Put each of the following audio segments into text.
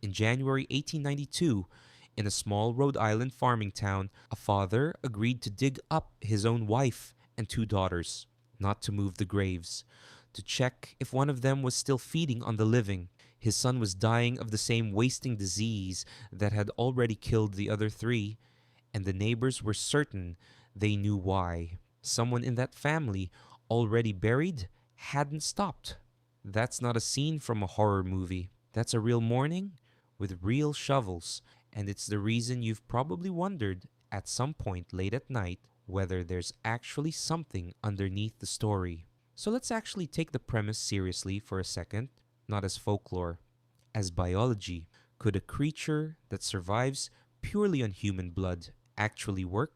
In January 1892, in a small Rhode Island farming town, a father agreed to dig up his own wife and two daughters, not to move the graves, to check if one of them was still feeding on the living. His son was dying of the same wasting disease that had already killed the other three, and the neighbors were certain they knew why. Someone in that family, already buried, hadn't stopped. That's not a scene from a horror movie. That's a real morning with real shovels, and it's the reason you've probably wondered at some point late at night whether there's actually something underneath the story. So let's actually take the premise seriously for a second, not as folklore, as biology. Could a creature that survives purely on human blood actually work?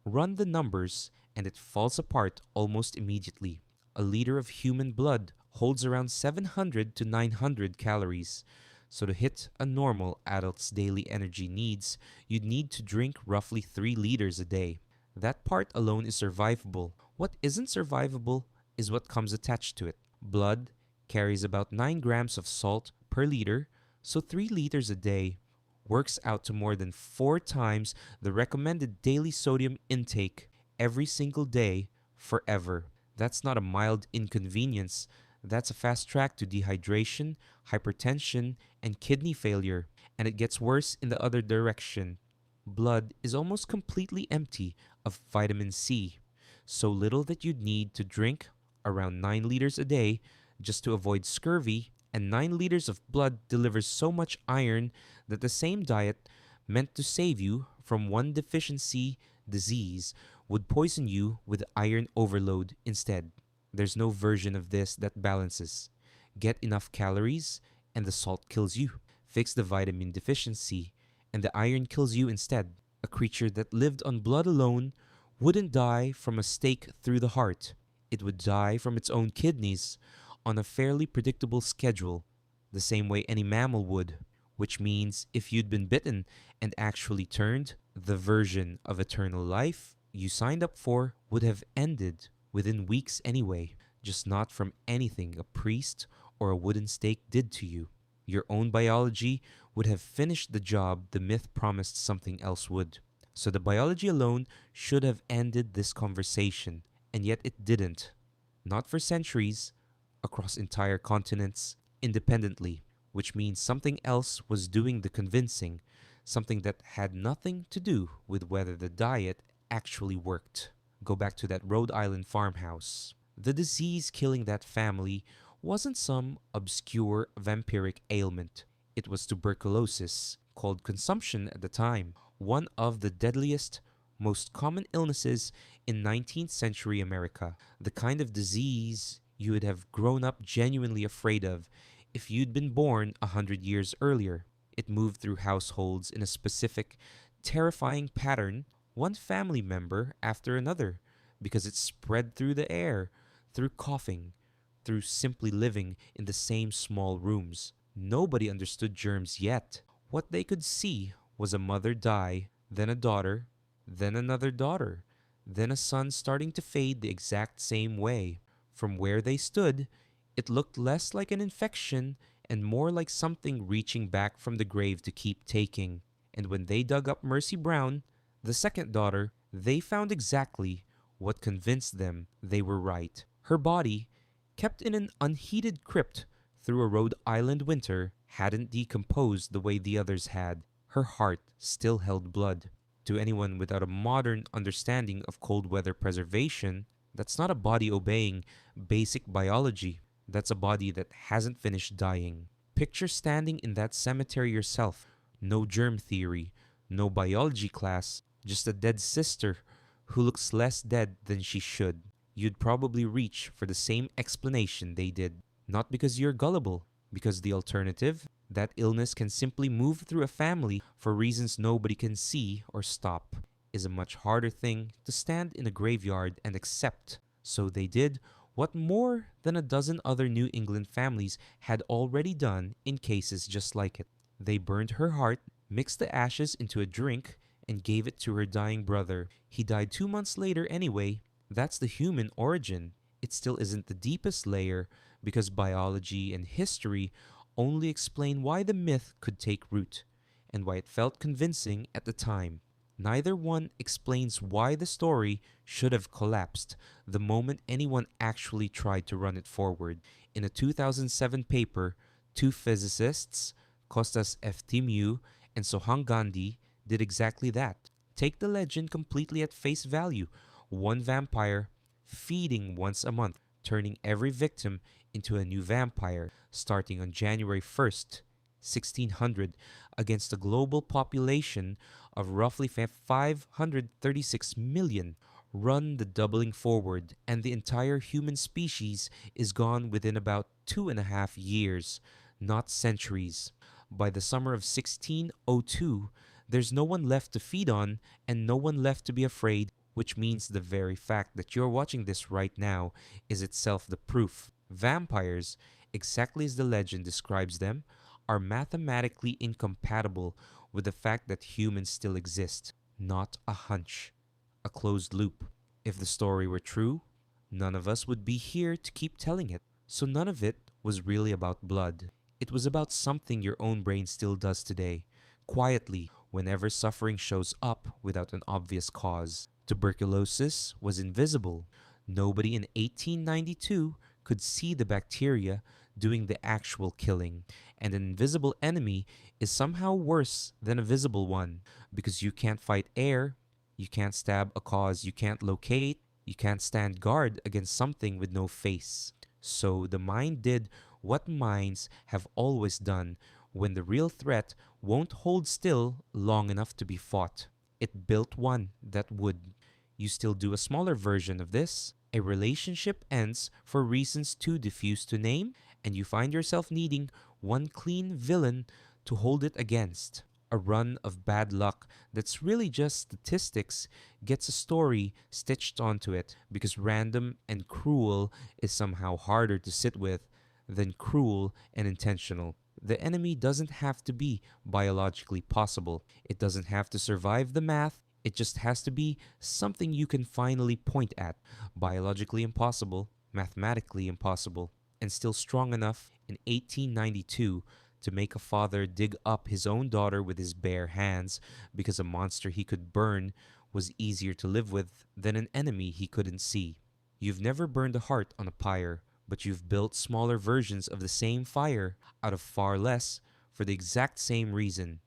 Run the numbers and it falls apart almost immediately. A liter of human blood holds around 700 to 900 calories. So to hit a normal adult's daily energy needs, you'd need to drink roughly 3 liters a day. That part alone is survivable. What isn't survivable is what comes attached to it. Blood carries about 9 grams of salt per liter, so 3 liters a day works out to more than 4 times the recommended daily sodium intake every single day forever. That's not a mild inconvenience. That's a fast track to dehydration, hypertension, and kidney failure. And it gets worse in the other direction. Blood is almost completely empty of vitamin C, so little that you'd need to drink around 9 liters a day just to avoid scurvy, and 9 liters of blood delivers so much iron that the same diet meant to save you from one deficiency disease would poison you with iron overload instead. There's no version of this that balances. Get enough calories, and the salt kills you. Fix the vitamin deficiency, and the iron kills you instead. A creature that lived on blood alone wouldn't die from a stake through the heart. It would die from its own kidneys on a fairly predictable schedule, the same way any mammal would. Which means if you'd been bitten and actually turned, the version of eternal life you signed up for would have ended within weeks anyway, just not from anything a priest or a wooden stake did to you. Your own biology would have finished the job the myth promised something else would. So the biology alone should have ended this conversation, and yet it didn't. Not for centuries, across entire continents, independently, which means something else was doing the convincing, something that had nothing to do with whether the diet actually worked. Go back to that Rhode Island farmhouse. The disease killing that family wasn't some obscure vampiric ailment. It was tuberculosis, called consumption at the time, one of the deadliest, most common illnesses in 19th century America, the kind of disease you would have grown up genuinely afraid of if you'd been born 100 years earlier. It moved through households in a specific, terrifying pattern, one family member after another, because it spread through the air, through coughing, through simply living in the same small rooms. Nobody understood germs yet. What they could see was a mother die, then a daughter, then another daughter, then a son starting to fade the exact same way. From where they stood, it looked less like an infection and more like something reaching back from the grave to keep taking. And when they dug up Mercy Brown, the second daughter, they found exactly what convinced them they were right. Her body, kept in an unheated crypt through a Rhode Island winter, hadn't decomposed the way the others had. Her heart still held blood. To anyone without a modern understanding of cold weather preservation, that's not a body obeying basic biology. That's a body that hasn't finished dying. Picture standing in that cemetery yourself. No germ theory, no biology class, just a dead sister who looks less dead than she should. You'd probably reach for the same explanation they did. Not because you're gullible, because the alternative, that illness can simply move through a family for reasons nobody can see or stop, is a much harder thing to stand in a graveyard and accept. So they did what more than a dozen other New England families had already done in cases just like it. They burned her heart, mixed the ashes into a drink, and gave it to her dying brother. He died 2 months later anyway. That's the human origin. It still isn't the deepest layer because biology and history only explain why the myth could take root and why it felt convincing at the time. Neither one explains why the story should have collapsed the moment anyone actually tried to run it forward. In a 2007 paper, two physicists, Kostas Eftimiou and Sohang Gandhi, did exactly that. Take the legend completely at face value. One vampire feeding once a month, turning every victim into a new vampire, starting on January 1st, 1600, against a global population of roughly 536 million. Run the doubling forward, and the entire human species is gone within about 2.5 years, not centuries. By the summer of 1602, there's no one left to feed on and no one left to be afraid, which means the very fact that you're watching this right now is itself the proof. Vampires, exactly as the legend describes them, are mathematically incompatible with the fact that humans still exist, not a hunch, a closed loop. If the story were true, none of us would be here to keep telling it. So none of it was really about blood. It was about something your own brain still does today, quietly, whenever suffering shows up without an obvious cause. Tuberculosis was invisible. Nobody in 1892 could see the bacteria doing the actual killing, and an invisible enemy is somehow worse than a visible one because you can't fight air, you can't stab a cause you can't locate, you can't stand guard against something with no face. So the mind did what minds have always done when the real threat won't hold still long enough to be fought. It built one that would. You still do a smaller version of this. A relationship ends for reasons too diffuse to name, and you find yourself needing one clean villain to hold it against. A run of bad luck that's really just statistics gets a story stitched onto it because random and cruel is somehow harder to sit with than cruel and intentional. The enemy doesn't have to be biologically possible. It doesn't have to survive the math. It just has to be something you can finally point at. Biologically impossible, mathematically impossible, and still strong enough in 1892 to make a father dig up his own daughter with his bare hands because a monster he could burn was easier to live with than an enemy he couldn't see. You've never burned a heart on a pyre, but you've built smaller versions of the same fire out of far less for the exact same reason.